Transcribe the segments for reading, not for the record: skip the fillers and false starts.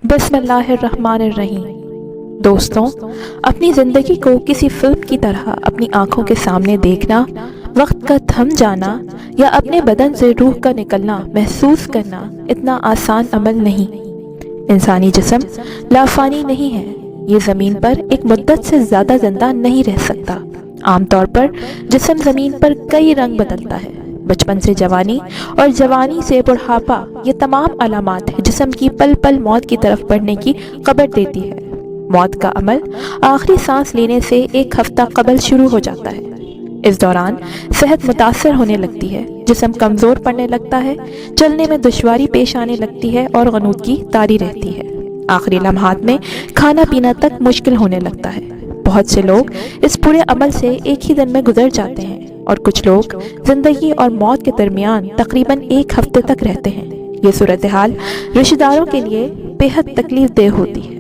बिस्मिल्लाहिर्रहमानिर्रहीम। दोस्तों, अपनी ज़िंदगी को किसी फिल्म की तरह अपनी आंखों के सामने देखना, वक्त का थम जाना या अपने बदन से रूह का निकलना महसूस करना इतना आसान अमल नहीं। इंसानी जिस्म लाफानी नहीं है। ये ज़मीन पर एक मुद्दत से ज़्यादा ज़िंदा नहीं रह सकता। आमतौर पर जिस्म ज़मीन पर कई रंग बदलता है। बचपन से जवानी और जवानी से बुढ़ापा, ये तमाम अलामात जिस्म की पल पल मौत की तरफ बढ़ने की खबर देती है। मौत का अमल आखिरी सांस लेने से एक हफ्ता कबल शुरू हो जाता है। इस दौरान सेहत मुतासर होने लगती है, जिस्म कमज़ोर पड़ने लगता है, चलने में दुश्वारी पेश आने लगती है और गनूदगी तारी रहती है। आखिरी लम्हात में खाना पीना तक मुश्किल होने लगता है। बहुत से लोग इस पूरे अमल से एक ही दिन में गुजर जाते हैं और कुछ लोग ज़िंदगी और मौत के दरमियान तकरीबन एक हफ्ते तक रहते हैं। ये सूरत हाल रिश्तेदारों के लिए बेहद तकलीफ देह होती है।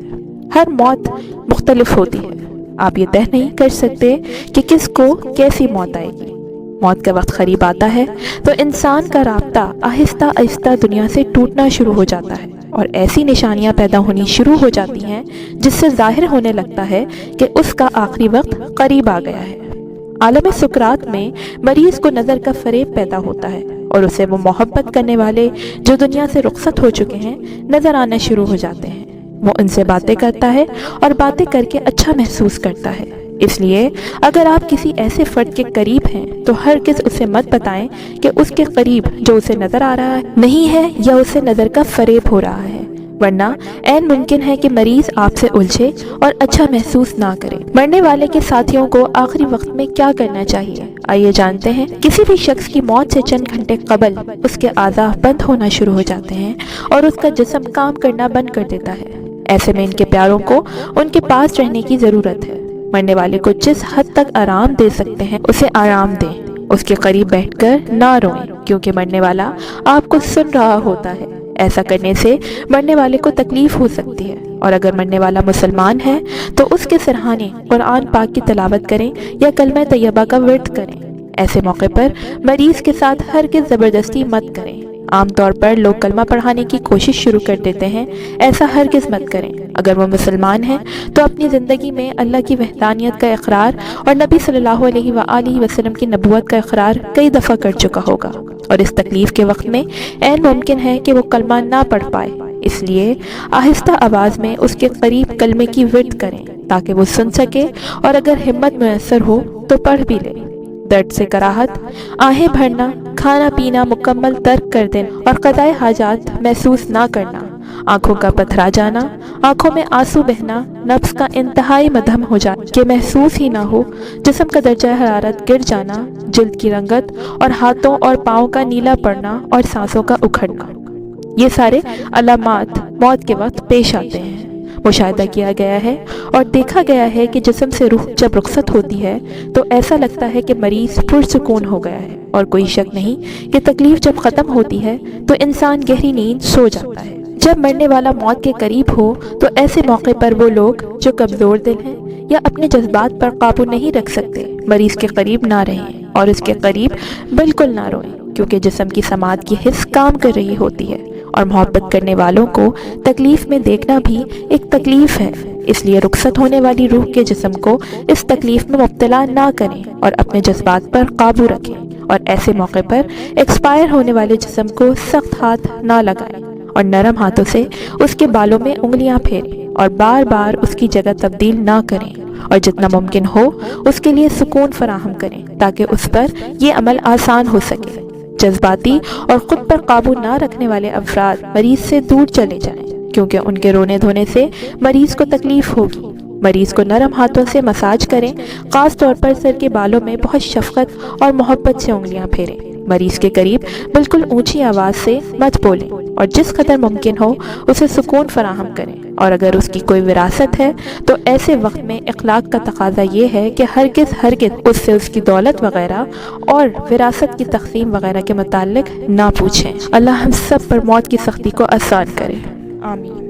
हर मौत मुख्तलिफ होती है। आप ये तय नहीं कर सकते कि किसको कैसी मौत आएगी। मौत का वक्त करीब आता है तो इंसान का राब्ता आहिस्ता आहिस्ता दुनिया से टूटना शुरू हो जाता है और ऐसी निशानियां पैदा होनी शुरू हो जाती हैं जिससे जाहिर होने लगता है कि उसका आखिरी वक्त करीब आ गया है। आलम सुकरात में मरीज को नज़र का फरेब पैदा होता है और उसे वो मोहब्बत करने वाले जो दुनिया से रुखसत हो चुके हैं नज़र आना शुरू हो जाते हैं। वो उनसे बातें करता है और बातें करके अच्छा महसूस करता है। इसलिए अगर आप किसी ऐसे फ़र्द के करीब हैं तो हरगिज़ उसे मत बताएं कि उसके करीब जो उसे नज़र आ रहा है नहीं है या उसे नज़र का फरेब हो रहा है, वरना ऐन मुमकिन है कि मरीज आपसे उलझे और अच्छा महसूस ना करे। मरने वाले के साथियों को आखिरी वक्त में क्या करना चाहिए, आइए जानते हैं। किसी भी शख्स की मौत से चंद घंटे कबल उसके आज़ा बंद होना शुरू हो जाते हैं और उसका जिस्म काम करना बंद कर देता है। ऐसे में इनके प्यारों को उनके पास रहने की ज़रूरत है। मरने वाले को जिस हद तक आराम दे सकते हैं उसे आराम दें। उसके करीब बैठकर ना रोएं, क्योंकि मरने वाला आपको सुन रहा होता है। ऐसा करने से मरने वाले को तकलीफ हो सकती है और अगर मरने वाला मुसलमान है तो उसके सरहाने कुरान पाक की तिलावत करें या कलमा तैयबा का विर्द करें। ऐसे मौके पर मरीज के साथ हरगिज़ ज़बरदस्ती मत करें। आमतौर पर लोग कलमा पढ़ाने की कोशिश शुरू कर देते हैं, ऐसा हरगिज़ मत करें। अगर वो मुसलमान है तो अपनी ज़िंदगी में अल्लाह की वहदानियत का इकरार और नबी सल्लल्लाहु अलैहि वसल्लम की नबूवत का इकरार कई दफ़ा कर चुका होगा और इस तकलीफ़ के वक्त में ऐन मुमकिन है कि वो कलमा ना पढ़ पाए। इसलिए आहिस्ता आवाज़ में उसके करीब कलमे की विर्द करें ताकि वो सुन सके और अगर हिम्मत मुयस्सर हो तो पढ़ भी ले। दर्द से कराहत, आहें भरना, खाना पीना मुकम्मल तर्क कर देना और क़ज़ाए हाजात महसूस ना करना, आँखों का पथरा जाना, आँखों में आंसू बहना, नफ्स का इंतहाई मदहम हो जाना कि महसूस ही ना हो, जिस्म का दर्जा हरारत गिर जाना, जिल्द की रंगत और हाथों और पाँव का नीला पड़ना और सांसों का उखड़ना, ये सारे अलामात मौत के वक्त पेश आते हैं। मुशाहिदा किया गया है और देखा गया है कि जिस्म से रूह जब रुखसत होती है तो ऐसा लगता है कि मरीज़ पुरसुकून हो गया है और कोई शक नहीं कि तकलीफ़ जब ख़त्म होती है तो इंसान गहरी नींद सो जाता है। जब मरने वाला मौत के करीब हो तो ऐसे मौके पर वो लोग जो कमज़ोर दिल हैं या अपने जज्बात पर काबू नहीं रख सकते मरीज़ के करीब ना रहें और उसके करीब बिल्कुल ना रोएं, क्योंकि जिस्म की समात की हिस्स काम कर रही होती है और मोहब्बत करने वालों को तकलीफ़ में देखना भी एक तकलीफ़ है। इसलिए रुखसत होने वाली रूह के जिस्म को इस तकलीफ़ में मुब्तला ना करें और अपने जज्बात पर काबू रखें और ऐसे मौके पर एक्सपायर होने वाले जिस्म को सख्त हाथ ना लगाएं और नरम हाथों से उसके बालों में उंगलियां फेरें और बार बार उसकी जगह तब्दील ना करें और जितना मुमकिन हो उसके लिए सुकून फराहम करें ताकि उस पर यह अमल आसान हो सके। जज्बाती और ख़ुद पर काबू ना रखने वाले अफराद मरीज़ से दूर चले जाएं, क्योंकि उनके रोने धोने से मरीज़ को तकलीफ़ होगी। मरीज़ को नरम हाथों से मसाज करें, ख़ास तौर पर सर के बालों में बहुत शफ़क़त और मोहब्बत से उंगलियां फेरें। मरीज़ के करीब बिल्कुल ऊंची आवाज़ से मत बोलें और जिस कदर मुमकिन हो उसे सुकून फराहम करें। और अगर उसकी कोई विरासत है तो ऐसे वक्त में इखलाक का तकाजा ये है कि हरगिज़ उससे उसकी दौलत वगैरह और विरासत की तक़सीम वगैरह के मुताल्लिक़ ना पूछें। अल्लाह हम सब पर मौत की सख्ती को आसान करे। आमीन।